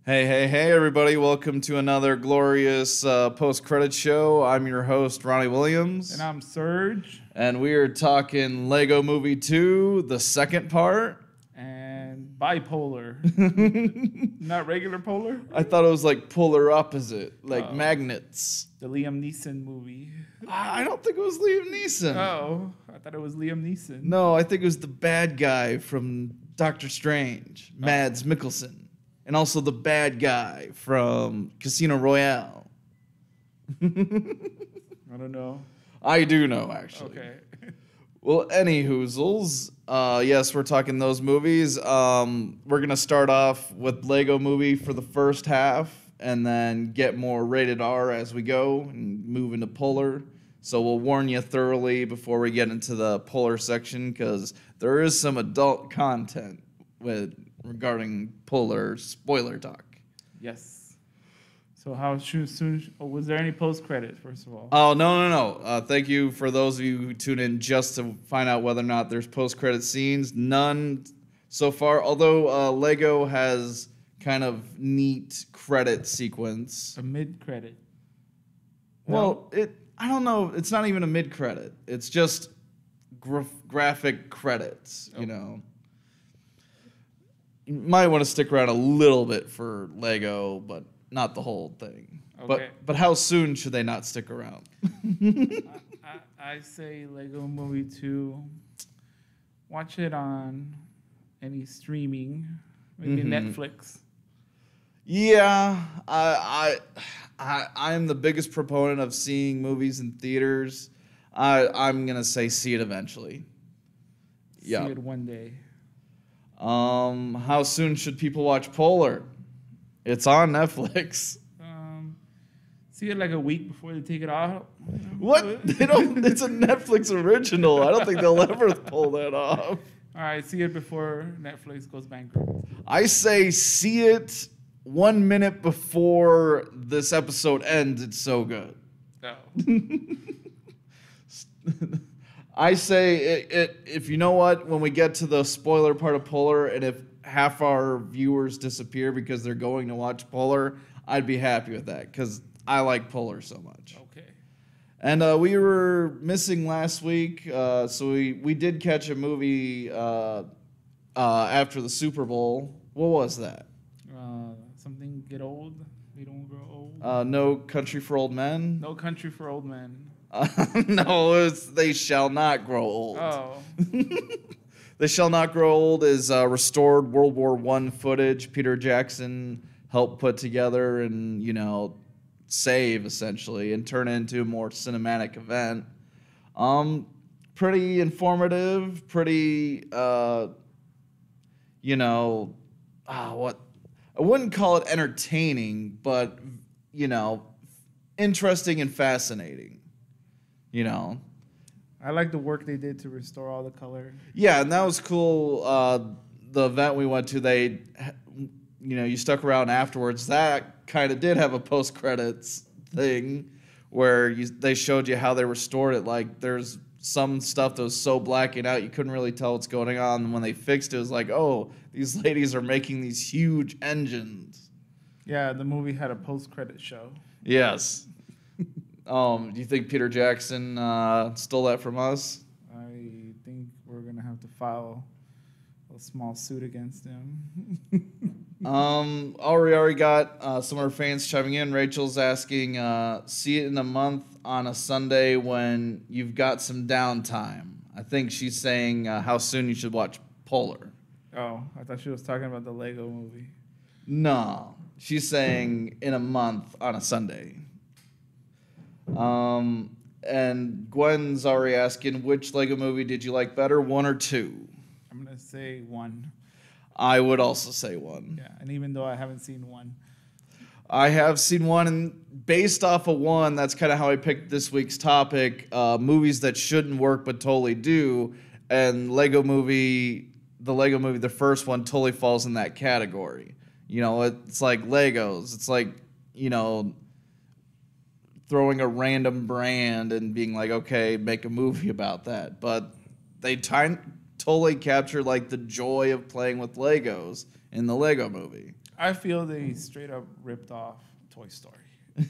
Hey, everybody. Welcome to another glorious post-credit show. I'm your host, Ronnie Williams. And I'm Serge. And we are talking Lego Movie 2, the second part. And bipolar. Not regular polar? I thought it was like polar opposite, like magnets. The Liam Neeson movie. I don't think it was Liam Neeson. Oh, I thought it was Liam Neeson. No, I think it was the bad guy from Doctor Strange, Mads Mikkelsen. And also the bad guy from Casino Royale. I don't know. I do know, actually. Okay. Well, any hoozles, yes, we're talking those movies. We're going to start off with Lego Movie for the first half and then get more rated R as we go and move into Polar. So we'll warn you thoroughly before we get into the Polar section because there is some adult content regarding Polar spoiler talk. Yes. So how soon? Was there any post credit? First of all. Oh no! Thank you for those of you who tune in just to find out whether or not there's post credit scenes. None so far. Although Lego has kind of neat credit sequence. A mid credit. Well, I don't know. It's not even a mid credit. It's just graphic credits. Oh. You know. You might want to stick around a little bit for Lego, but not the whole thing. Okay. But how soon should they not stick around? I say Lego Movie 2. Watch it on any streaming, maybe Netflix. Yeah, I'm the biggest proponent of seeing movies in theaters. I'm gonna say see it eventually. See it one day. How soon should people watch Polar? It's on Netflix. See it like a week before they take it off. What? They don't. It's a Netflix original. I don't think they'll ever pull that off. All right, see it before Netflix goes bankrupt. I say see it 1 minute before this episode ends. It's so good. No. I say if you know what, when we get to the spoiler part of Polar, and if half our viewers disappear because they're going to watch Polar, I'd be happy with that because I like Polar so much. Okay. And we were missing last week, so we did catch a movie after the Super Bowl. What was that? Something get old. We don't grow old. No Country for Old Men? No Country for Old Men. No, They Shall Not Grow Old. Oh. They Shall Not Grow Old is restored World War I footage Peter Jackson helped put together and, save, essentially, and turn it into a more cinematic event. Pretty informative, pretty, what? I wouldn't call it entertaining, but, interesting and fascinating. I like the work they did to restore all the color. Yeah, and that was cool. The event we went to, you stuck around afterwards. That kind of did have a post-credits thing where they showed you how they restored it. Like, there's some stuff that was so blacking out you couldn't really tell what's going on. And when they fixed it, it was like, oh, these ladies are making these huge engines. Yeah, the movie had a post-credit show. Yes. Do you think Peter Jackson stole that from us? I think we're going to have to file a small suit against him. Already got some of our fans chiming in. Rachel's asking, see it in a month on a Sunday when you've got some downtime. I think she's saying how soon you should watch Polar. Oh, I thought she was talking about the Lego movie. No, she's saying in a month on a Sunday. And Gwen's already asking, which Lego movie did you like better, 1 or 2? I'm going to say 1. I would also say 1. Yeah, and even though I haven't seen 1. I have seen 1, and based off of 1, that's kind of how I picked this week's topic, movies that shouldn't work but totally do, and the Lego movie, the first one, totally falls in that category. It's like Legos. It's like, throwing a random brand and being like, okay, make a movie about that. But they totally capture like the joy of playing with Legos in the Lego movie. I feel they straight up ripped off Toy Story.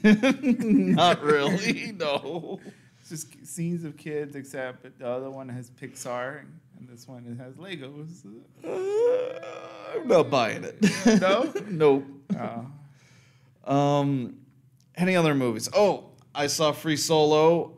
Not really, no. It's just scenes of kids, except the other one has Pixar, and this one it has Legos. I'm not buying it. No? Nope. Oh. Any other movies? Oh, I saw Free Solo.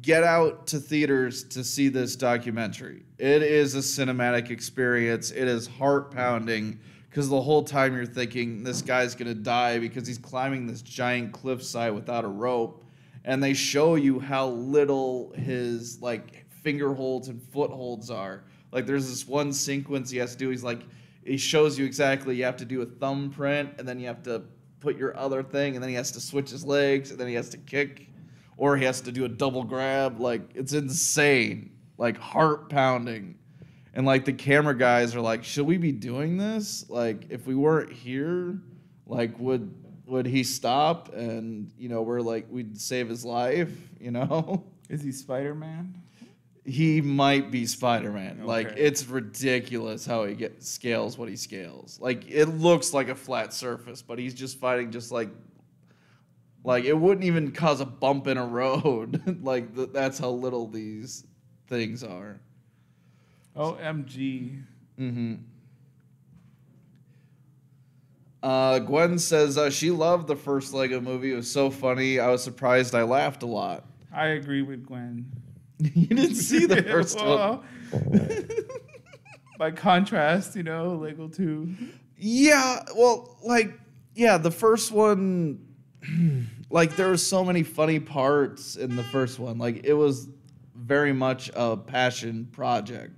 Get out to theaters to see this documentary. It is a cinematic experience. It is heart pounding because the whole time you're thinking this guy's gonna die because he's climbing this giant cliffside without a rope, and they show you how little his like finger holds and footholds are. Like there's this one sequence he has to do. He shows you exactly you have to do a thumbprint, and then you have to put your other thing, and then he has to switch his legs, and then he has to kick, or he has to do a double grab. Like, it's insane. Like, heart pounding. And, like, the camera guys are like, should we be doing this? Like, if we weren't here, like, would he stop? And, you know, we're like, we'd save his life, you know? Is he Spider-Man? He might be Spider-Man. Okay. Like, it's ridiculous how he scales what he scales. Like, it looks like a flat surface, but he's just fighting just like it wouldn't even cause a bump in a road. Like, that's how little these things are. OMG. Mm-hmm. Gwen says she loved the first Lego movie. It was so funny. I was surprised I laughed a lot. I agree with Gwen. You didn't see the first one. By contrast, you know, Lego 2. Yeah, well, the first one, like, there were so many funny parts in the first one. Like, it was very much a passion project,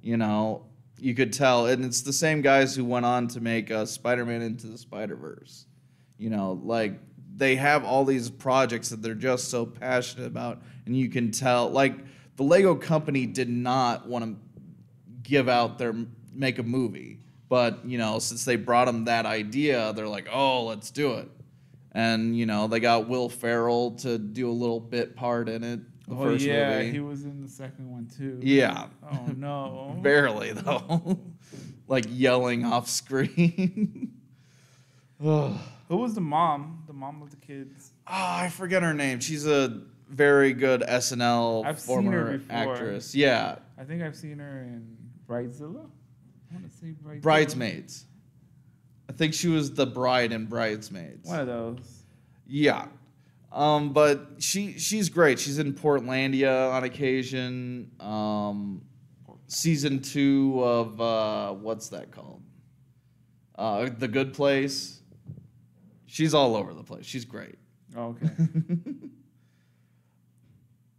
you know? You could tell. And it's the same guys who went on to make Spider-Man Into the Spider-Verse. You know, like, they have all these projects that they're just so passionate about, and you can tell. Like, the Lego company did not want to make a movie, but, you know, since they brought them that idea, they're like, oh, let's do it. And, you know, they got Will Ferrell to do a little bit part in it. The first movie. He was in the second one too. Yeah. Oh no. Barely though. Like yelling off screen. Who was the mom? The mom of the kids? Oh, I forget her name. She's a very good SNL I've seen her former before. actress. Yeah. I think I've seen her in Bridezilla. I want to say Bridezilla. Bridesmaids. I think she was the bride in Bridesmaids. One of those. Yeah. But she's great. She's in Portlandia on occasion. Season 2 of what's that called? The Good Place. She's all over the place. She's great. Oh,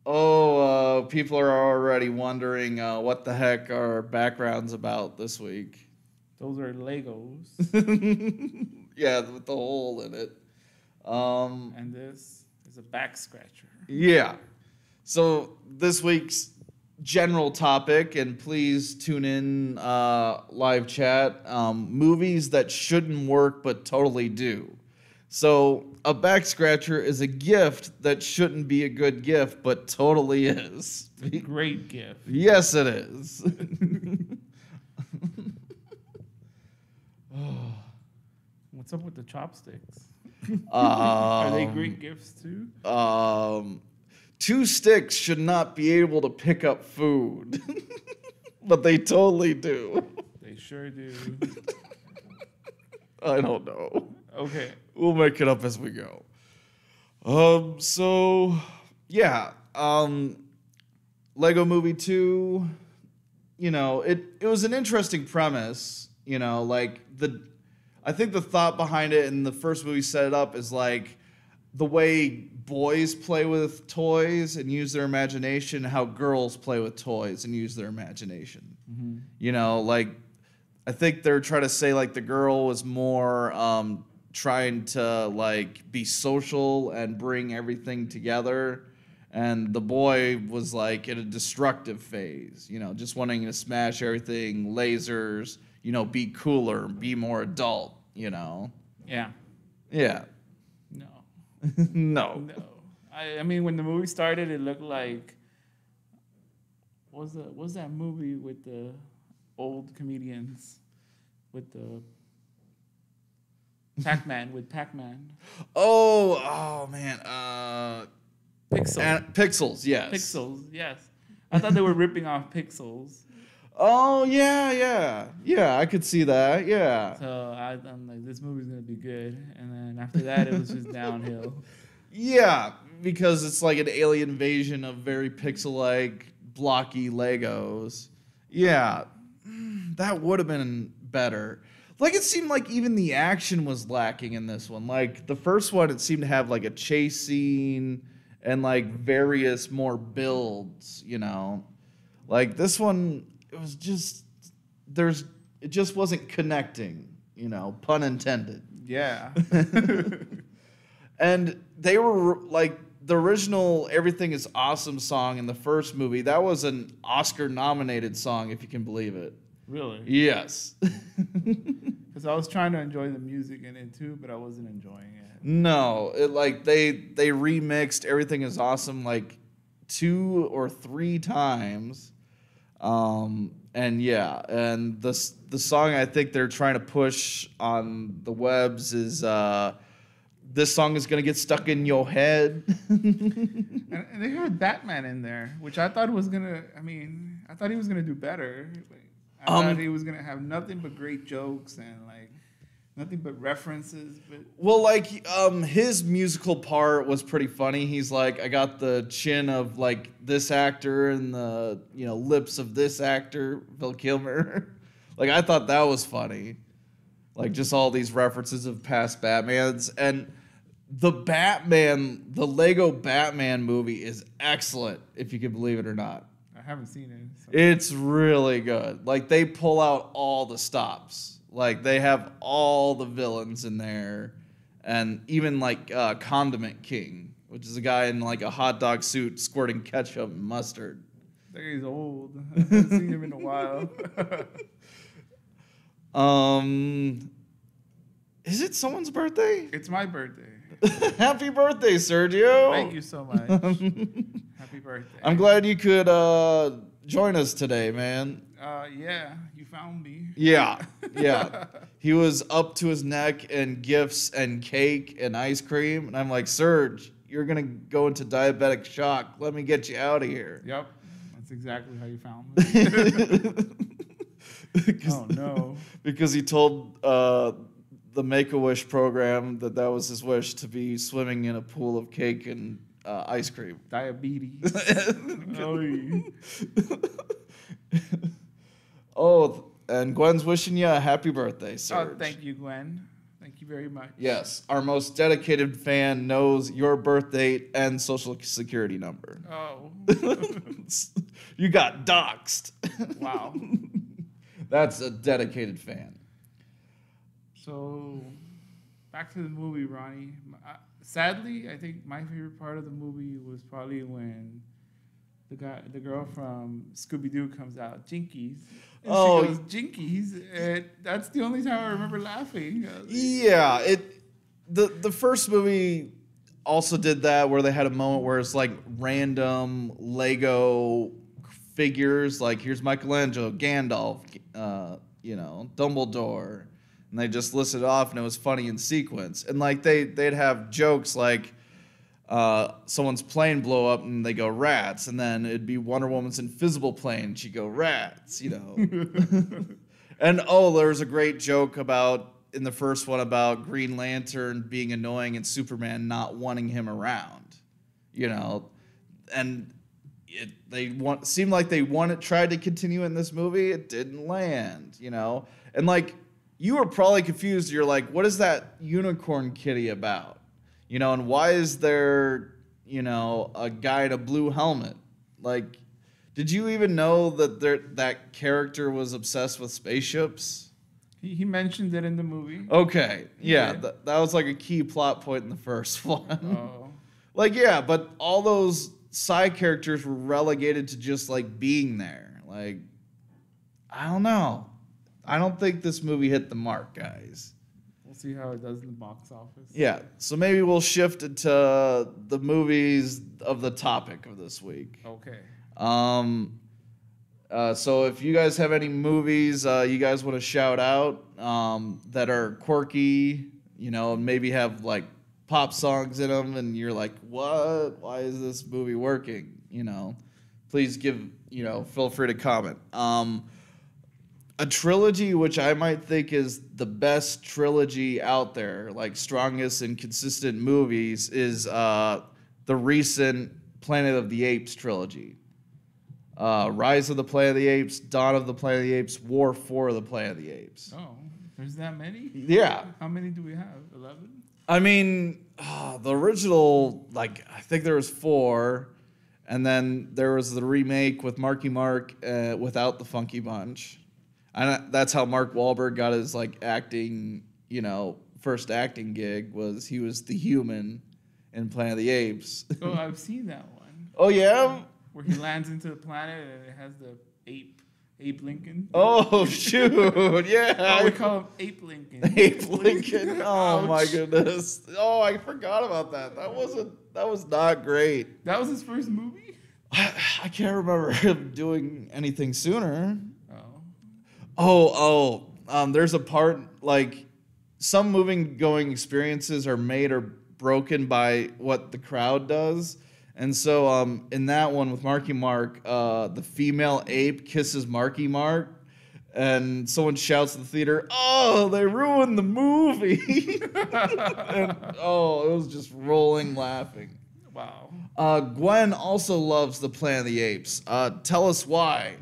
okay. People are already wondering what the heck our background's about this week. Those are Legos. Yeah, with the hole in it. And this is a back scratcher. Yeah. So this week's general topic, and please tune in live chat, movies that shouldn't work but totally do. So a back scratcher is a gift that shouldn't be a good gift but totally is. It's a great gift. Yes, it is. What's up with the chopsticks? Um, Are they great gifts too? 2 sticks should not be able to pick up food, but they totally do. They sure do. I don't know. Okay. We'll make it up as we go. So yeah, Lego Movie 2, you know, it was an interesting premise, you know, like I think the thought behind it in the first movie set it up is like the way boys play with toys and use their imagination, how girls play with toys and use their imagination. Mm-hmm. You know, like I think they're trying to say like the girl was more trying to like be social and bring everything together, and the boy was like in a destructive phase, you know, just wanting to smash everything, lasers, you know, be cooler, be more adult, you know. Yeah. Yeah. No. No. No. I mean, when the movie started, it looked like what's that movie with the old comedians with the Pac-Man with Pac-Man. Oh man. Pixels, yes. Pixels, yes. I thought they were ripping off Pixels. Oh yeah. I could see that. Yeah. So I'm like, this movie's gonna be good, and then after that, it was just downhill. Yeah, because it's like an alien invasion of very pixel-like, blocky Legos. Yeah, that would have been better. Like, it seemed like even the action was lacking in this one. Like, the first one, it seemed to have, like, a chase scene and, like, various more builds, you know? Like, this one, it was just, it just wasn't connecting, you know, pun intended. Yeah. And they were, like, the original Everything is Awesome song in the first movie, that was an Oscar-nominated song, if you can believe it. Really? Yes. Because I was trying to enjoy the music in it too, but I wasn't enjoying it. No, it like they remixed Everything is Awesome like 2 or 3 times. And yeah, and the song I think they're trying to push on the webs is this song is gonna get stuck in your head. And they had Batman in there, which I thought was gonna. I mean, I thought he was gonna do better. I thought he was gonna have nothing but great jokes and like nothing but references. But well, like his musical part was pretty funny. He's like, I got the chin of like this actor and the lips of this actor, Val Kilmer. Like I thought that was funny. Like just all these references of past Batmans and the Lego Batman movie is excellent, if you can believe it or not. I haven't seen it. So. It's really good. Like they pull out all the stops. Like they have all the villains in there, and even like Condiment King, which is a guy in like a hot dog suit squirting ketchup and mustard. That guy's old. I haven't seen him in a while. Is it someone's birthday? It's my birthday. Happy birthday, Sergio. Thank you so much. Happy birthday. I'm glad you could join us today, man. Yeah, you found me. Yeah. He was up to his neck in gifts and cake and ice cream. And I'm like, Serge, you're going to go into diabetic shock. Let me get you out of here. Yep. That's exactly how you found me. Oh, no. Because he told the Make-A-Wish program that was his wish, to be swimming in a pool of cake and ice cream. Diabetes. Oh, and Gwen's wishing you a happy birthday, Serge. Oh, thank you, Gwen. Thank you very much. Yes, our most dedicated fan knows your birth date and social security number. Oh. You got doxxed. Wow. That's a dedicated fan. So, back to the movie, Ronnie. Sadly, I think my favorite part of the movie was probably when the girl from Scooby-Doo comes out, Jinkies. And she goes, Jinkies. And that's the only time I remember laughing. Yeah, the first movie also did that, where they had a moment where it's like random Lego figures, like here's Michelangelo, Gandalf, Dumbledore. And they just listed off, and it was funny in sequence. And like they'd have jokes like someone's plane blow up, and they go rats, and then it'd be Wonder Woman's invisible plane, she'd go rats, And there was a great joke in the first one about Green Lantern being annoying and Superman not wanting him around, and seemed like they tried to continue in this movie. It didn't land, and like. You were probably confused. You're like, what is that unicorn kitty about? And why is there, a guy in a blue helmet? Like, did you even know that that character was obsessed with spaceships? He mentioned it in the movie. Okay, yeah, that was like a key plot point in the first one. Oh. Like, yeah, but all those side characters were relegated to just like being there. Like, I don't know. I don't think this movie hit the mark, guys. We'll see how it does in the box office. Yeah, so maybe we'll shift it to the movies of the topic of this week. Okay. So if you guys have any movies you guys want to shout out that are quirky, and maybe have like pop songs in them, and you're like, what? Why is this movie working? Please feel free to comment. A trilogy which I might think is the best trilogy out there, like strongest and consistent movies, is the recent Planet of the Apes trilogy. Rise of the Planet of the Apes, Dawn of the Planet of the Apes, War for the Planet of the Apes. Oh, there's that many? Yeah. How many do we have? 11? I mean, the original, I think there was 4, and then there was the remake with Marky Mark without the Funky Bunch. And that's how Mark Wahlberg got his acting, first acting gig. He was the human in Planet of the Apes. Oh, I've seen that one. Oh yeah, where he lands into the planet and it has the Abe Lincoln. Oh shoot, yeah. Oh, we call him Ape Lincoln. Ape Lincoln. Oh Ouch. my goodness. Oh, I forgot about that. That was not great. That was his first movie? I can't remember him doing anything sooner. Oh. There's a part some moving experiences are made or broken by what the crowd does. And so in that one with Marky Mark, the female ape kisses Marky Mark, and someone shouts at the theater, "Oh, they ruined the movie." And, it was just rolling laughing. Wow. Gwen also loves the Planet of the Apes. Tell us why.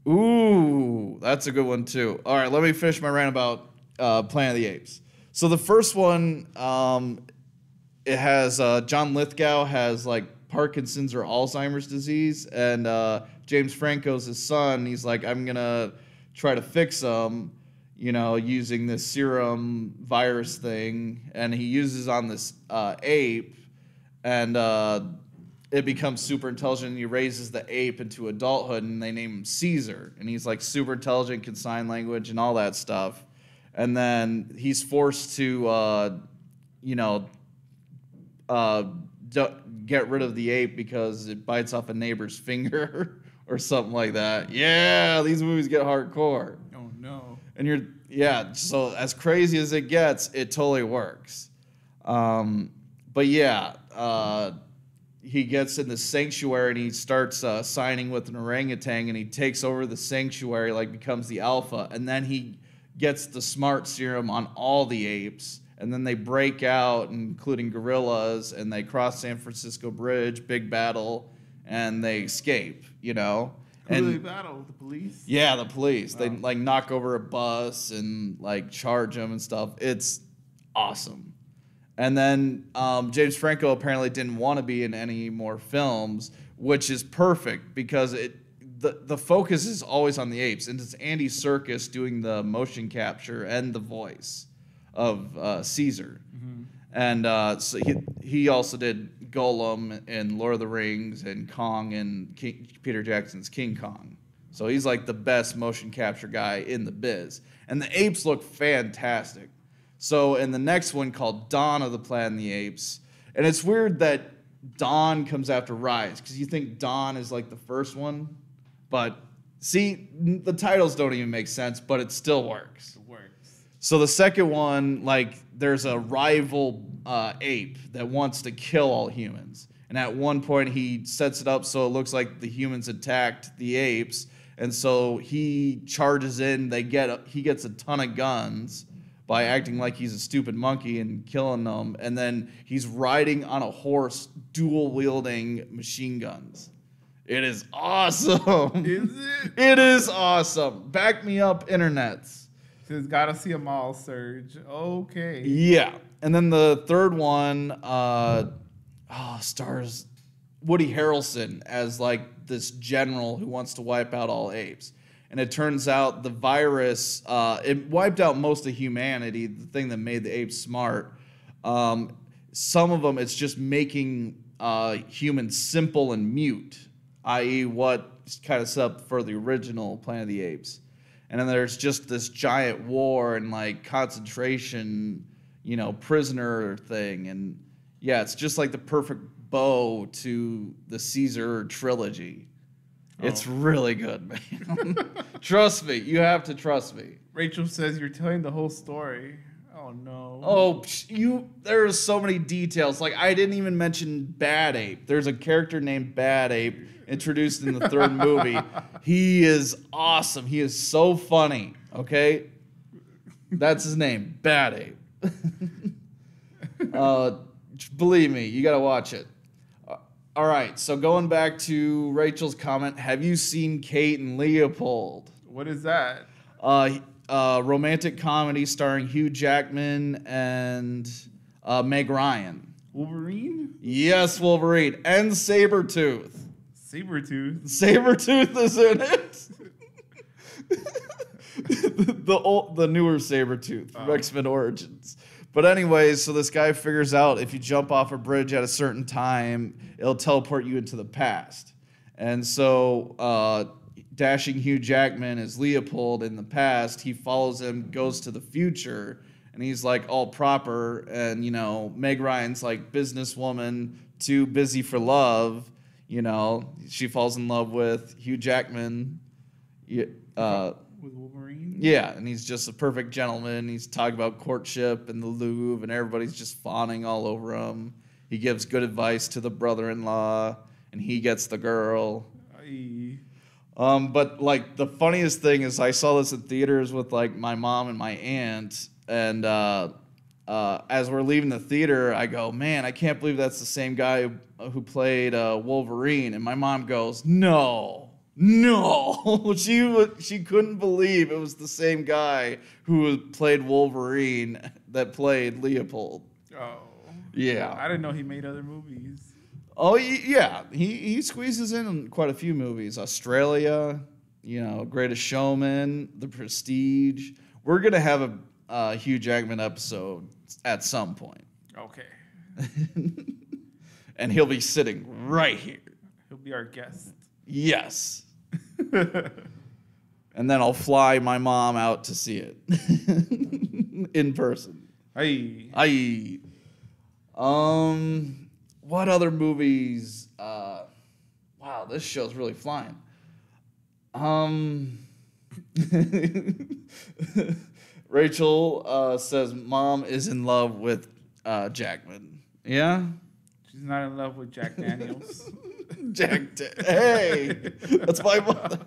Ooh, that's a good one too. All right, let me finish my rant about Planet of the Apes. So the first one, it has John Lithgow has Parkinson's or Alzheimer's disease, and James Franco's his son. He's like, I'm gonna try to fix him, using this serum virus thing, and he uses on this ape, and it becomes super intelligent, and he raises the ape into adulthood, and they name him Caesar, and he's super intelligent, can sign language and all that stuff, and then he's forced to get rid of the ape because it bites off a neighbor's finger or something like that. Yeah, these movies get hardcore. Oh no. And so as crazy as it gets, it totally works. But yeah, he gets in the sanctuary and he starts signing with an orangutan, and he takes over the sanctuary, becomes the alpha, and then he gets the smart serum on all the apes. And then they break out, including gorillas, and they cross San Francisco Bridge, big battle, and they escape, Who do they battle? The police? Yeah, the police. Wow. They knock over a bus and charge them and stuff. It's awesome. And then James Franco apparently didn't want to be in any more films, which is perfect because the focus is always on the apes, and it's Andy Serkis doing the motion capture and the voice of Caesar. Mm-hmm. And so he also did Gollum in Lord of the Rings and Kong in Peter Jackson's King Kong. So he's the best motion capture guy in the biz. And the apes look fantastic. So in the next one called Dawn of the Planet of the Apes, and it's weird that Dawn comes after Rise, because you think Dawn is the first one, but see, the titles don't even make sense, but it still works. It works. So the second one, there's a rival ape that wants to kill all humans. And at one point, he sets it up so it looks like the humans attacked the apes. And so he charges in. He gets a ton of guns by acting like he's a stupid monkey and killing them. And then he's riding on a horse, dual-wielding machine guns. It is awesome. Is it? It is awesome. Back me up, internets. Says gotta see them all, Surge. Okay. Yeah. And then the third one stars Woody Harrelson as this general who wants to wipe out all apes. And it turns out the virus, it wiped out most of humanity, the thing that made the apes smart. Some of them, it's just making humans simple and mute, i.e. what kind of set up for the original Planet of the Apes. And then there's just this giant war and concentration, prisoner thing. And yeah, it's just the perfect bow to the Caesar trilogy. It's really good, man. Trust me. You have to trust me. Rachel says you're telling the whole story. Oh no. Oh, there's so many details. Like, I didn't even mention Bad Ape. There's a character named Bad Ape introduced in the third movie. He is awesome. He is so funny. Okay? That's his name, Bad Ape. Believe me, you gotta watch it. All right, so going back to Rachel's comment, have you seen Kate and Leopold? What is that? Romantic comedy starring Hugh Jackman and Meg Ryan. Wolverine? Yes, Wolverine. And Sabretooth. Sabretooth? Sabretooth is in it. the newer Sabretooth from X-Men Origins. But anyways, so this guy figures out if you jump off a bridge at a certain time, it'll teleport you into the past. And so dashing Hugh Jackman as Leopold in the past, he follows him, goes to the future, and he's like all proper. And, you know, Meg Ryan's like businesswoman, too busy for love. You know, she falls in love with Hugh Jackman. With Wolverine? Yeah, and he's just a perfect gentleman. He's talking about courtship and the Louvre, and everybody's just fawning all over him. He gives good advice to the brother-in-law, and he gets the girl. Aye. But like the funniest thing is I saw this in theaters with like my mom and my aunt, and as we're leaving the theater, I go, man, I can't believe that's the same guy who played Wolverine. And my mom goes, no, she couldn't believe it was the same guy who played Wolverine that played Leopold. Oh. Yeah. I didn't know he made other movies. Oh, yeah. He squeezes in quite a few movies. Australia, you know, Greatest Showman, The Prestige. We're going to have a Hugh Jackman episode at some point. Okay. And he'll be sitting right here. He'll be our guest. Yes. And then I'll fly my mom out to see it in person. Aye. What other movies? Wow, this show's really flying. Rachel says mom is in love with Jackman. Yeah? She's not in love with Jack Daniels. Hey, that's my mother.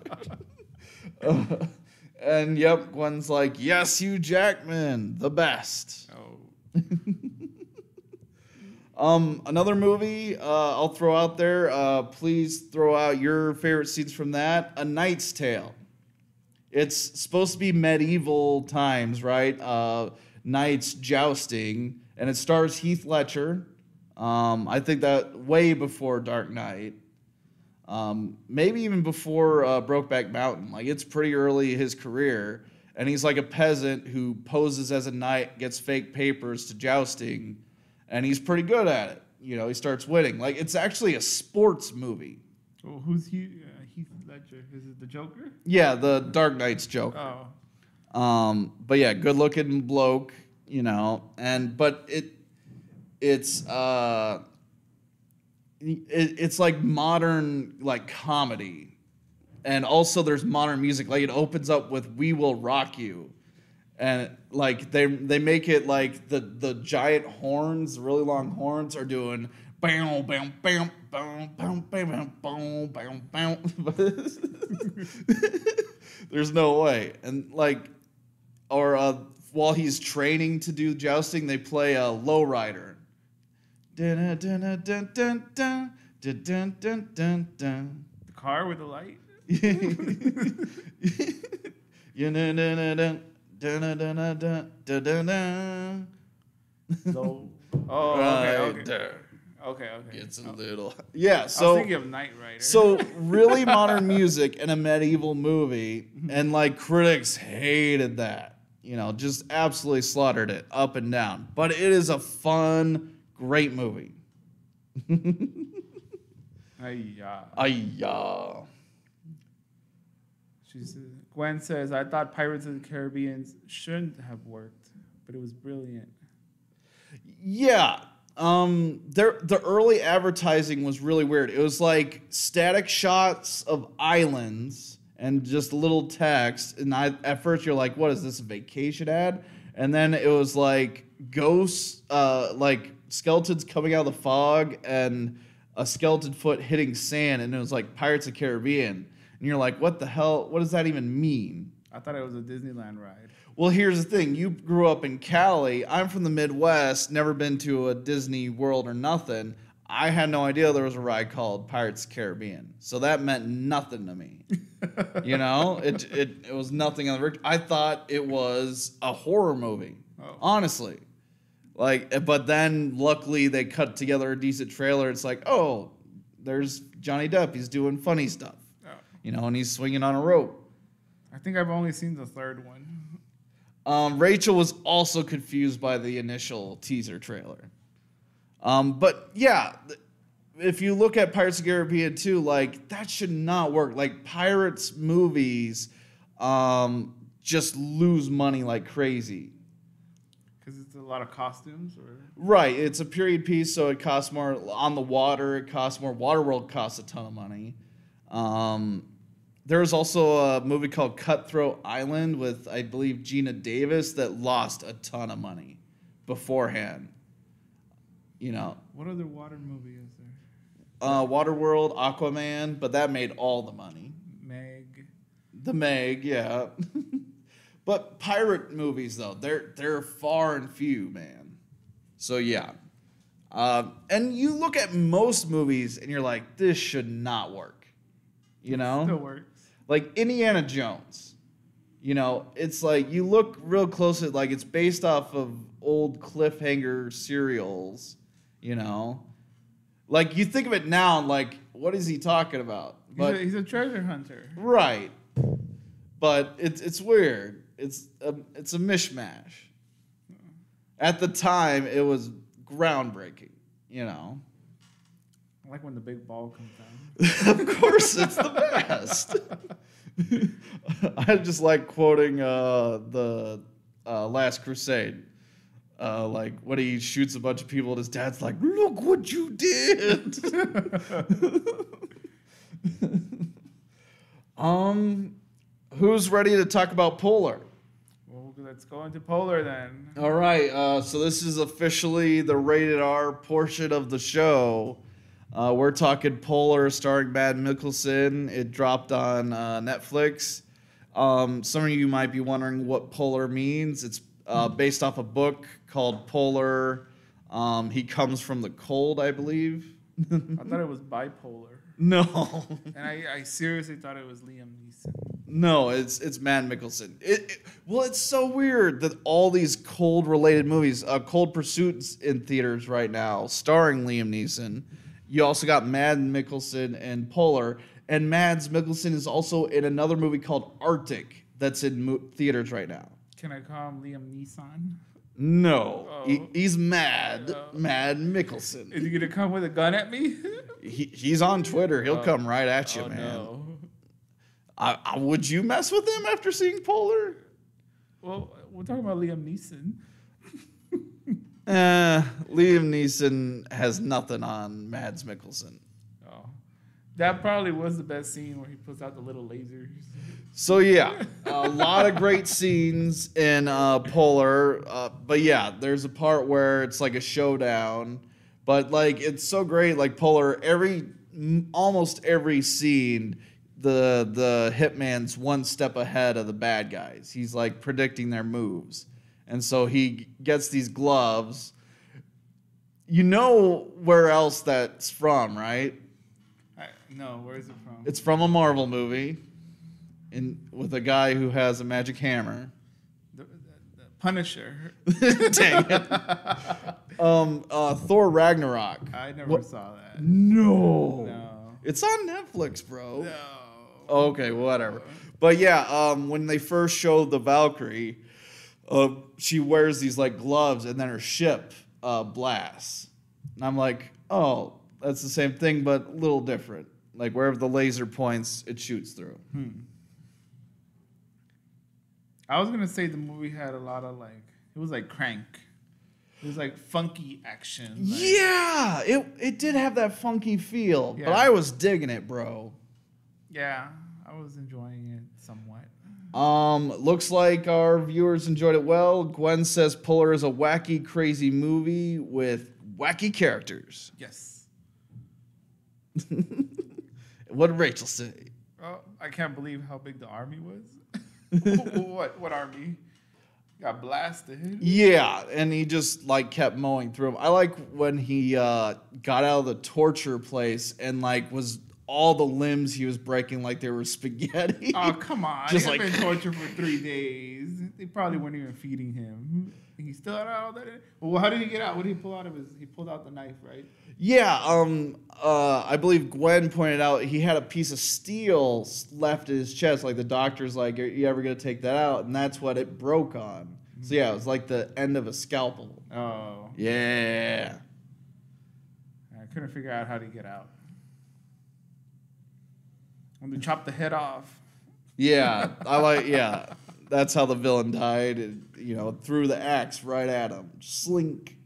And yep, Gwen's like, yes, Hugh Jackman, the best. Oh. Another movie I'll throw out there. Please throw out your favorite scenes from that. A Knight's Tale. It's supposed to be medieval times, right? Knights jousting, and it stars Heath Ledger. I think that way before Dark Knight. Maybe even before Brokeback Mountain. Like, it's pretty early in his career. And he's like a peasant who poses as a knight, gets fake papers to jousting, and he's pretty good at it. You know, he starts winning. Like, it's actually a sports movie. Well, who's Heath Ledger? Is it the Joker? Yeah, the Dark Knight's Joker. Oh. But yeah, good looking bloke, you know, but it's like modern like comedy, and also there's modern music. Like, it opens up with "We Will Rock You," and like they make it like the giant horns, really long horns, are doing bam bam bam bam bam bam bam bam bam. There's no way, and like, or while he's training to do jousting, they play a Lowrider. Dun, dun, dun, dun, dun, dun, dun, dun, dun, dun. The car with the light? So, okay. It's a little. Yeah, so. I was thinking of Knight Rider. So, really modern music in a medieval movie, and like critics hated that. You know, just absolutely slaughtered it up and down. But it is a fun, great movie. Ayya. Gwen says, I thought Pirates of the Caribbean shouldn't have worked, but it was brilliant. Yeah. The early advertising was really weird. It was like static shots of islands and just little text. And at first you're like, what is this, a vacation ad? And then it was like ghosts, like skeletons coming out of the fog and a skeleton foot hitting sand. And it was like Pirates of the Caribbean. And you're like, what the hell? What does that even mean? I thought it was a Disneyland ride. Well, here's the thing. You grew up in Cali. I'm from the Midwest, never been to a Disney World or nothing. I had no idea there was a ride called Pirates of the Caribbean. So that meant nothing to me. You know? It was nothing on the... I thought it was a horror movie. Oh. Honestly. But then, luckily, they cut together a decent trailer. It's like, oh, there's Johnny Depp. He's doing funny stuff. Oh. You know, and he's swinging on a rope. I think I've only seen the third one. Rachel was also confused by the initial teaser trailer. But yeah, if you look at Pirates of the Caribbean 2, like, that should not work. Like, Pirates movies just lose money like crazy. Because it's a lot of costumes? Or? Right. It's a period piece, so it costs more. On the water, it costs more. Waterworld costs a ton of money. There was also a movie called Cutthroat Island with, I believe, Gina Davis that lost a ton of money beforehand. You know. What other water movie is there? Waterworld, Aquaman, but that made all the money. Meg. The Meg, yeah. But pirate movies, though, they're far and few, man. So, yeah. And you look at most movies and you're like, this should not work. You know? It still works. Like Indiana Jones, you know, it's like you look real close at, like, it's based off of old cliffhanger serials, you know, like you think of it now, like, what is he talking about? But he's a treasure hunter, right? But it's weird. It's a mishmash. At the time, it was groundbreaking, you know. I like when the big ball comes down. Of course, it's the best. I just like quoting the Last Crusade. Like when he shoots a bunch of people and his dad's like, look what you did. Who's ready to talk about Polar? Well, let's go into Polar then. All right. So this is officially the rated R portion of the show. We're talking Polar starring Mads Mikkelsen. It dropped on Netflix. Some of you might be wondering what Polar means. It's based off a book called Polar. He comes from the cold, I believe. I thought it was bipolar. No. And I seriously thought it was Liam Neeson. No, it's Mads Mikkelsen. Well, it's so weird that all these cold-related movies, Cold Pursuit's in theaters right now, starring Liam Neeson. You also got Mads Mikkelsen and Polar. And Mads Mikkelsen is also in another movie called Arctic that's in theaters right now. Can I call him Liam Neeson? No. Oh. He's Mads Mikkelsen. Is he going to come with a gun at me? He's on Twitter. He'll come right at you, man. No. Would you mess with him after seeing Polar? Well, we're talking about Liam Neeson. Liam Neeson has nothing on Mads Mikkelsen. Oh, that probably was the best scene where he puts out the little lasers. So yeah, a lot of great scenes in Polar, but yeah, there's a part where it's like a showdown, but like it's so great. Like Polar, almost every scene, the hitman's one step ahead of the bad guys. He's like predicting their moves. And so he gets these gloves. You know where else that's from, right? No, where is it from? It's from a Marvel movie with a guy who has a magic hammer. The Punisher. Dang it. Thor Ragnarok. I never saw that. No. It's on Netflix, bro. No. Okay, whatever. But yeah, when they first showed the Valkyrie, she wears these like gloves and then her ship blasts. And I'm like, oh, that's the same thing, but a little different. Like wherever the laser points, it shoots through. I was going to say the movie had a lot of it was like Crank. It was like funky action. Yeah, it did have that funky feel, but Yeah. I was digging it, bro. Yeah, I was enjoying it somewhat. Looks like our viewers enjoyed it well. Gwen says Puller is a wacky, crazy movie with wacky characters. Yes. What did Rachel say? Oh, I can't believe how big the army was. What army? Got blasted. Yeah, and he just like kept mowing through them. I like when he got out of the torture place and like was all the limbs he was breaking like they were spaghetti. Oh, come on. Just He's like- been tortured for 3 days. They probably weren't even feeding him. He still had all that. Well, how did he get out? What did he pull out of his? He pulled out the knife, right? Yeah, I believe Gwen pointed out he had a piece of steel left in his chest. Like the doctor's like, "Are you ever gonna take that out?" And that's what it broke on. So yeah, it was like the end of a scalpel. Oh. Yeah. I couldn't figure out how to get out. When they chopped the head off. Yeah, yeah. That's how the villain died. And, threw the axe right at him. Slink.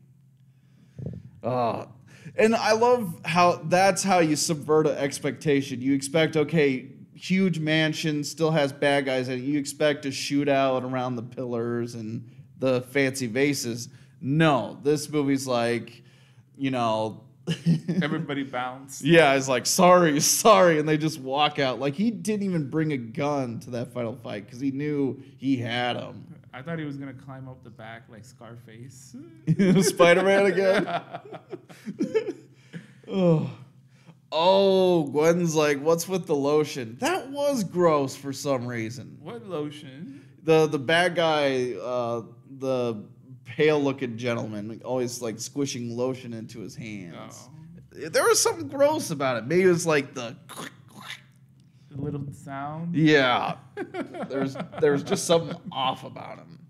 And I love how that's how you subvert an expectation. You expect, okay, huge mansion still has bad guys in it. You expect a shootout around the pillars and the fancy vases. No, this movie's like, Everybody bounced. yeah, it's like, sorry, and they just walk out. Like, he didn't even bring a gun to that final fight because he knew he had him. I thought he was going to climb up the back like Scarface. Spider-Man again? Oh, Gwen's like, what's with the lotion? That was gross for some reason. What lotion? The bad guy, the pale-looking gentleman, always like squishing lotion into his hands. Oh. There was something gross about it. Maybe it was like the little sound. yeah. There's just something off about him.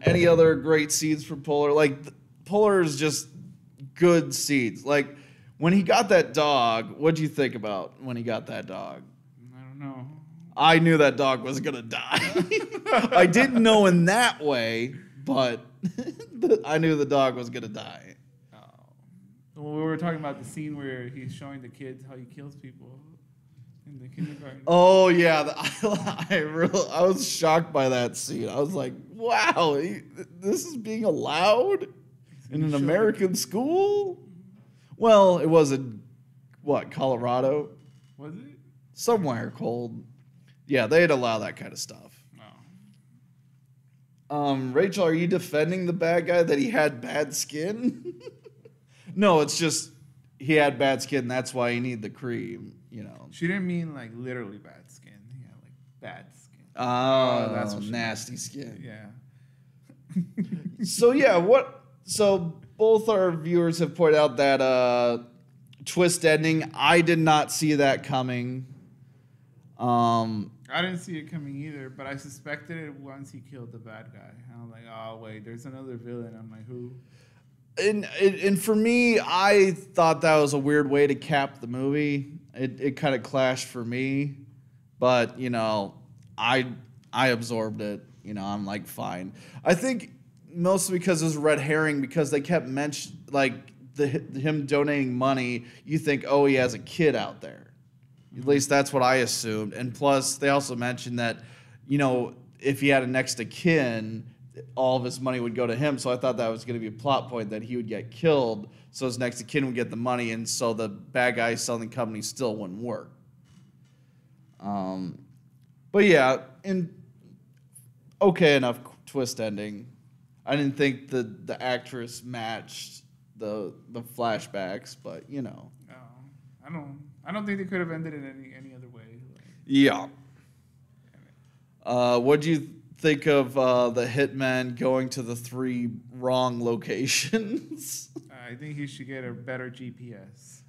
Any other great scenes from Polar? Like Polar is just good scenes. Like when he got that dog, what'd you think about when he got that dog? I don't know. I knew that dog was gonna die. I didn't know in that way, but I knew the dog was gonna die. Oh. Well, we were talking about the scene where he's showing the kids how he kills people in the kindergarten. Oh yeah, I was shocked by that scene. I was like, wow, this is being allowed in an American school? Well, it was in Colorado? Was it? Somewhere cold. Yeah, they'd allow that kind of stuff. No. Rachel, are you defending the bad guy that he had bad skin? No, it's just he had bad skin. That's why he needed the cream. She didn't mean like literally bad skin. Yeah, like bad skin. Oh, that's what she nasty skin. Yeah. So both our viewers have pointed out that twist ending. I did not see that coming. I didn't see it coming either, but I suspected it once he killed the bad guy. And I'm like, oh wait, there's another villain. I'm like, who? And for me, I thought that was a weird way to cap the movie. It kind of clashed for me, but I absorbed it. I'm like fine. I think mostly because it was a red herring because they kept mentioning like him donating money. You think, oh, he has a kid out there. At least that's what I assumed. And plus, they also mentioned that if he had a next of kin, all of his money would go to him. So I thought that was going to be a plot point that he would get killed, so his next of kin would get the money, and so the bad guy selling the company still wouldn't work. But yeah, okay enough twist ending. I didn't think the actress matched the flashbacks, but No, I don't think they could have ended it any other way. Yeah. What do you think of the hitman going to the 3 wrong locations? I think he should get a better GPS.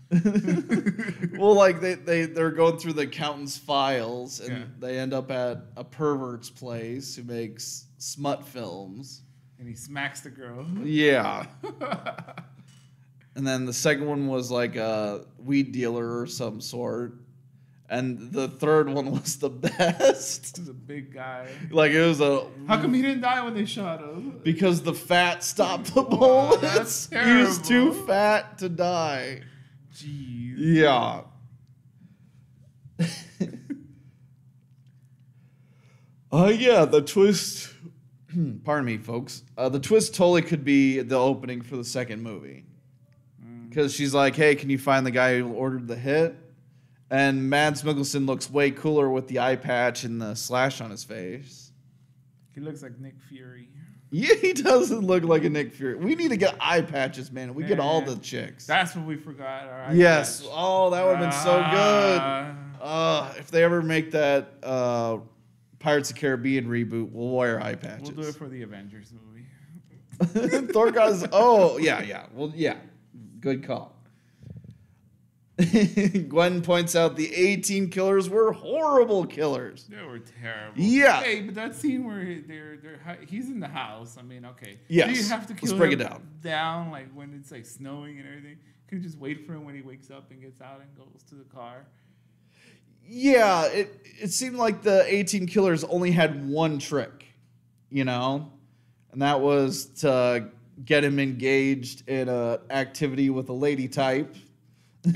Well, like they're going through the accountant's files and Yeah. they end up at a pervert's place who makes smut films. And he smacks the girl. Yeah. And then the second one was like a weed dealer or some sort. And the third one was the best. He's a big guy. Like it was a How come he didn't die when they shot him? because the fat stopped the Wow, bullets. that's He was too terrible. fat to die. Jeez. Yeah. Yeah, the twist. Pardon me, folks. The twist totally could be the opening for the second movie. Because she's like, hey, can you find the guy who ordered the hit? And Mads Mikkelsen looks way cooler with the eye patch and the slash on his face. He looks like Nick Fury. Yeah, he doesn't look like a Nick Fury. We need to get eye patches, man. We get all the Man, chicks. That's what we forgot. Our eye Yes. patch. Oh, that would have been so good. If they ever make that Pirates of the Caribbean reboot, we'll wear eye patches. We'll do it for the Avengers movie. Thor goes, oh, yeah. Well, yeah. Good call. Gwen points out the A-Team killers were horrible killers. They were terrible. Yeah. Hey, but that scene where he's in the house. I mean, okay. Yes. Do you have to Let's kill break him it down. down like when it's like snowing and everything? Can you just wait for him when he wakes up and gets out and goes to the car? Yeah, it seemed like the A-Team killers only had one trick, you know? And that was to get him engaged in an activity with a lady type.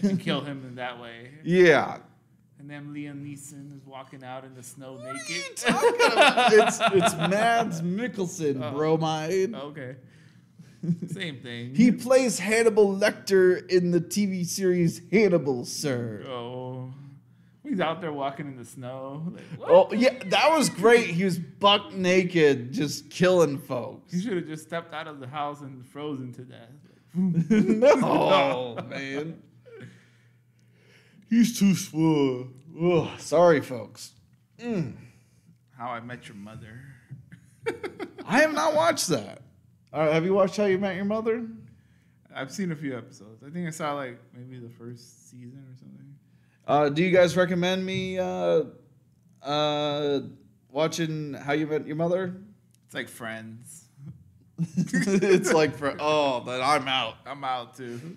And kill him in that way. Yeah. And then Liam Neeson is walking out in the snow naked. It's Mads Mikkelsen, bromide. Okay. Same thing. He plays Hannibal Lecter in the TV series Hannibal, sir. Oh. He's out there walking in the snow. Like, what? Oh, yeah, that was great. He was buck naked, just killing folks. He should have just stepped out of the house and frozen to death. No, man. He's too small. Ugh, sorry, folks. How I Met Your Mother. I have not watched that. Have you watched How You Met Your Mother? I've seen a few episodes. I think I saw like maybe the first season or something. Do you guys recommend me watching How You Met Your Mother? It's like Friends. It's like then I'm out. I'm out too.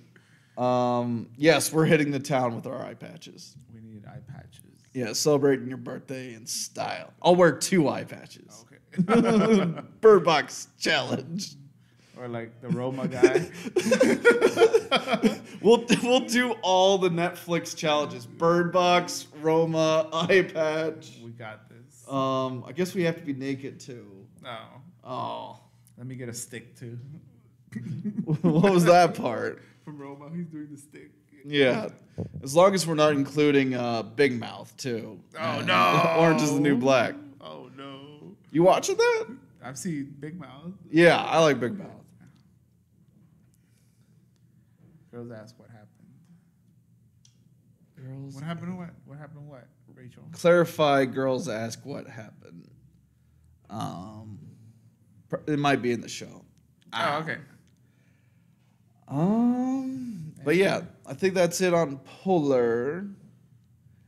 Yes, we're hitting the town with our eye patches. We need eye patches. Yeah, celebrating your birthday in style. I'll wear 2 eye patches. Okay. Bird Box challenge. Or like the Roma guy. We'll do all the Netflix challenges. Bird Box, Roma, eye patch. We got this. I guess we have to be naked too. No. Oh. Let me get a stick too. What was that part? From Roma, he's doing the stick. Yeah. As long as we're not including Big Mouth too. Oh no. Orange is the New Black. Oh no. You watching that? I've seen Big Mouth. Yeah, I like Big Mouth. Girls ask what happened. Girls. What happened to what? What happened to what? Rachel. Clarify. Girls ask what happened. It might be in the show. Oh, okay. But yeah, I think that's it on Polar.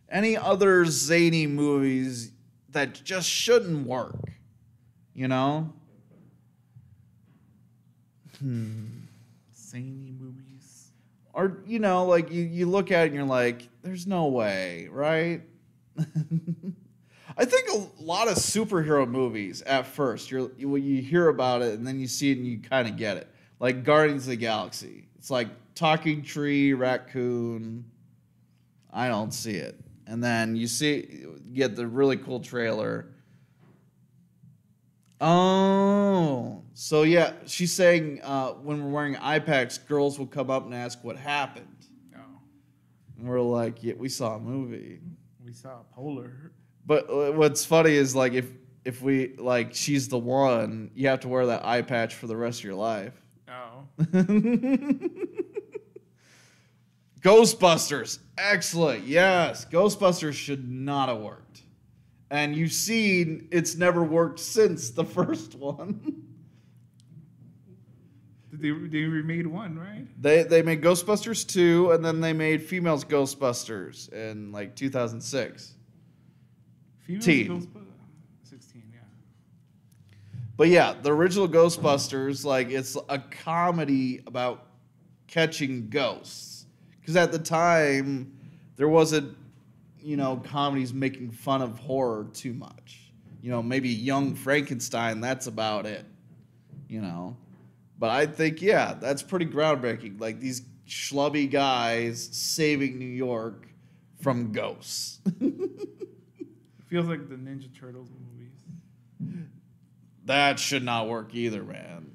Any other zany movies that just shouldn't work? You know? Zany movies. Or, you know, like you look at it and you're like, there's no way, right? I think a lot of superhero movies at first, you hear about it and then you see it and you kind of get it. Like Guardians of the Galaxy. It's like talking tree, raccoon. I don't see it. And then you get the really cool trailer. Oh, so yeah, she's saying when we're wearing eye patch, girls will come up and ask what happened. No. And we're like, yeah, we saw a movie. We saw Polar. But what's funny is like if we like she's the one, you have to wear that eye patch for the rest of your life. Oh. Ghostbusters, excellent. Yes, Ghostbusters should not have worked. And you've seen it's never worked since the first one. They remade one, right? They made Ghostbusters 2 and then they made Females Ghostbusters in like 2006. Females Teen. Ghostbusters. 16, yeah. But yeah, the original Ghostbusters, like it's a comedy about catching ghosts. Because at the time, there wasn't, comedies making fun of horror too much. Maybe Young Frankenstein, that's about it. But I think, yeah, that's pretty groundbreaking. Like these schlubby guys saving New York from ghosts. It feels like the Ninja Turtles movies. That should not work either, man.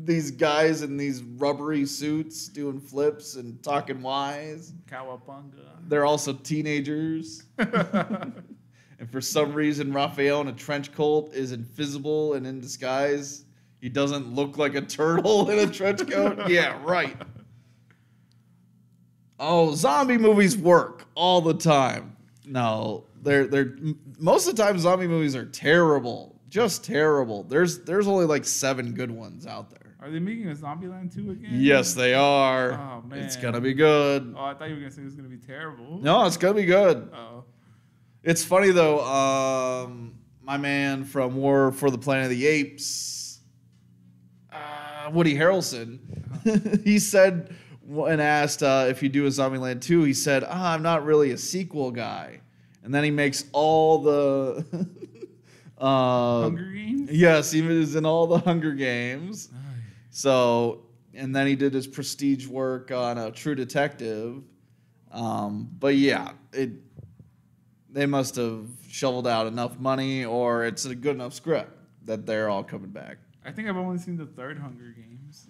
These guys in these rubbery suits doing flips and talking wise. Cowabunga. They're also teenagers. And for some reason, Raphael in a trench coat is invisible and in disguise. He doesn't look like a turtle in a trench coat. Yeah, right. Oh, zombie movies work all the time. No, they're most of the time zombie movies are terrible, just terrible. There's only like 7 good ones out there. Are they making a Zombieland 2 again? Yes, they are. Oh man, it's gonna be good. Oh, I thought you were gonna say it was gonna be terrible. No, it's gonna be good. Oh, It's funny though. My man from War for the Planet of the Apes, Woody Harrelson, he said when asked if you do a Zombieland 2, he said, I'm not really a sequel guy. And then he makes all the Hunger Games. Yes, he was in all the Hunger Games. So, and then he did his prestige work on True Detective. But yeah, they must have shoveled out enough money, or it's a good enough script that they're all coming back. I think I've only seen the 3rd Hunger Games.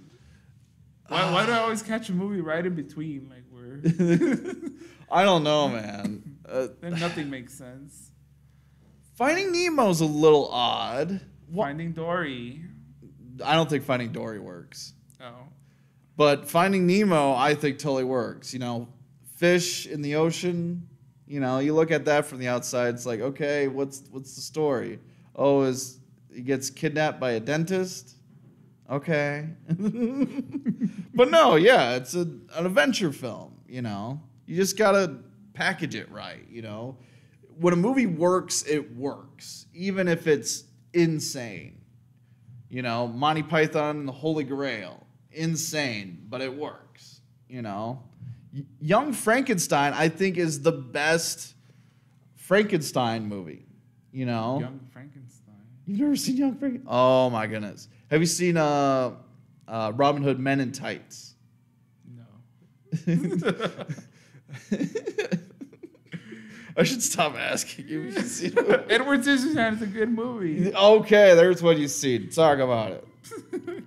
Why do I always catch a movie right in between? Like where I don't know, man. then nothing makes sense. Finding Nemo's a little odd. Finding Dory. I don't think Finding Dory works. Oh. But Finding Nemo, I think totally works. Fish in the ocean. You look at that from the outside. It's like, okay, what's the story? Oh, he gets kidnapped by a dentist. Okay. But no, yeah, it's an adventure film. You just gotta package it right. When a movie works, it works, even if it's insane. Monty Python and the Holy Grail, insane, but it works. Young Frankenstein, I think, is the best Frankenstein movie. Young Frankenstein. You've never seen Young Frankenstein? Oh my goodness! Have you seen Robin Hood Men in Tights? No. I should stop asking you. If you've seen it. Edward Scissorhands is a good movie. Okay, there's what you've seen. Talk about it.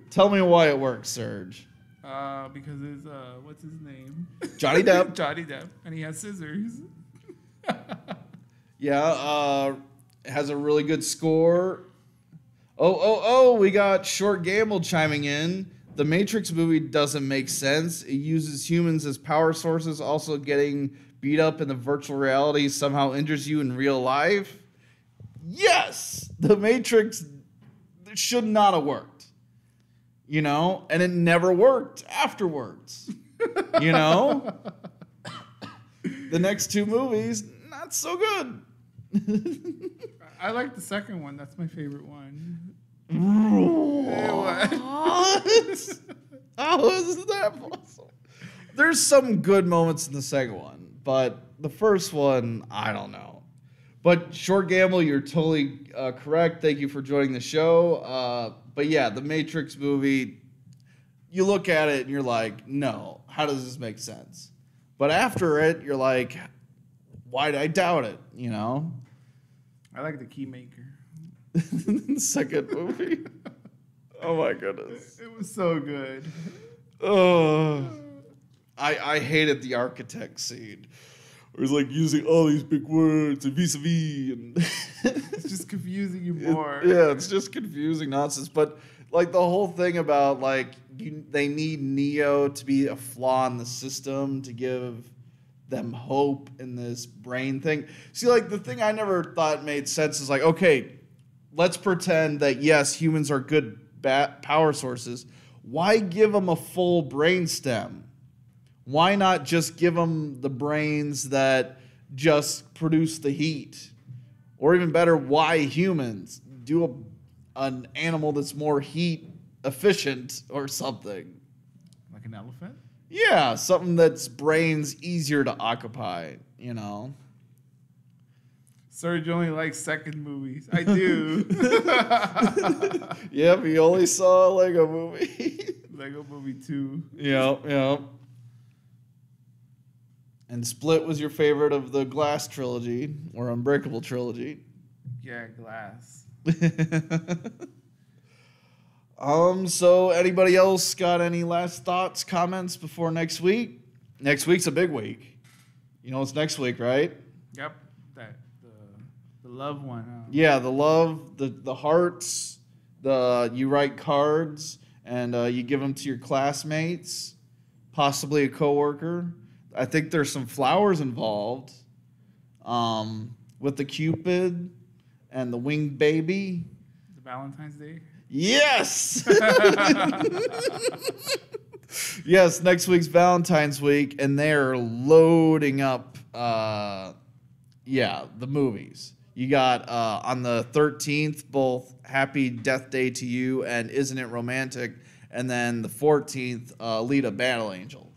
Tell me why it works, Serge. Because it's what's his name? Johnny Depp. Johnny Depp, and he has scissors. Yeah, it has a really good score. Oh, we got Short Gamble chiming in. The Matrix movie doesn't make sense. It uses humans as power sources, also getting beat up in the virtual reality somehow injures you in real life. Yes, The Matrix should not have worked. And it never worked afterwards. The next 2 movies, not so good. I like the second one. That's my favorite one. What? How is that possible? There's some good moments in the second one, but the first one, I don't know. But Short Gamble, you're totally correct. Thank you for joining the show. But yeah, the Matrix movie, you look at it and you're like, no, how does this make sense? But after it, you're like, why'd I doubt it? I like the Keymaker. Second movie. Oh my goodness. It was so good. Oh, I hated the architect scene. It was like using all these big words and vis-a-vis and It's just confusing you more. it's just confusing nonsense. But like the whole thing about like they need Neo to be a flaw in the system to give them hope in this brain thing. See, like the thing I never thought made sense is like, okay, let's pretend that yes, humans are good power sources. Why give them a full brain stem? Why not just give them the brains that just produce the heat? Or even better, why humans? Do an animal that's more heat efficient or something. Like an elephant? Yeah, something that's brains easier to occupy. you know. Serge only likes second movies. I do. Yep, he only saw a Lego movie. Lego Movie 2. Yep. And Split was your favorite of the Glass trilogy or Unbreakable trilogy. Yeah, Glass. So anybody else got any last thoughts, comments before next week? Next week's a big week. You know it's next week, right? Yep. The love one. Huh? Yeah, the love, the hearts, you write cards and you give them to your classmates, possibly a coworker. I think there's some flowers involved, with the Cupid and the winged baby. The Valentine's Day. Yes. Yes, next week's Valentine's week, and they're loading up. The movies. You got on the 13th both Happy Death Day to You and Isn't It Romantic, and then the 14th Alita Battle Angel.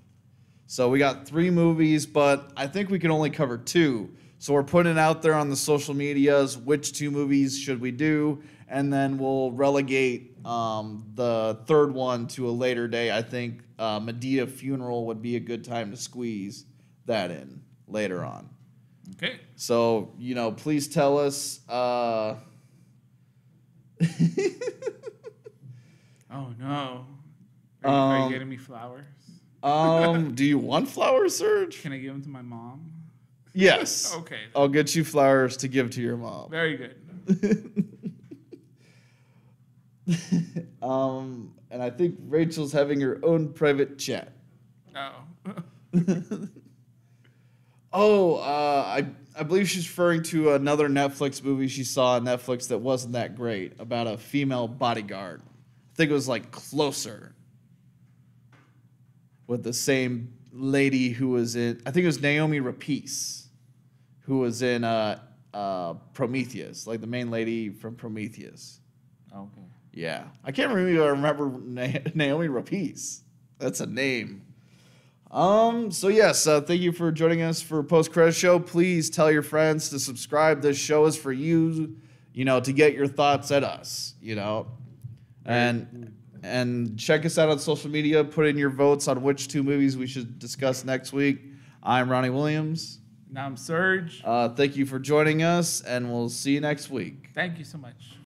So we got 3 movies, but I think we can only cover 2. So we're putting it out there on the social medias, which 2 movies should we do, and then we'll relegate the third one to a later day. I think Medea Funeral would be a good time to squeeze that in later on. Okay. So, please tell us. Oh, no. Are you getting me flowers? Do you want flowers, Serge? Can I give them to my mom? Yes. Okay. I'll get you flowers to give to your mom. Very good. And I think Rachel's having her own private chat. Oh. I believe she's referring to another Netflix movie she saw on Netflix that wasn't that great, about a female bodyguard. I think it was like Closer, with the same lady who was in, I think it was Naomi Rapace, who was in Prometheus, like the main lady from Prometheus. Okay. Yeah. I can't remember Naomi Rapace. That's a name. So yes, thank you for joining us for Post Credit Show. Please tell your friends to subscribe. This show is for you, to get your thoughts at us, and check us out on social media. Put in your votes on which 2 movies we should discuss next week. I'm Ronnie Williams. Now I'm Serge. Thank you for joining us, and we'll see you next week. Thank you so much.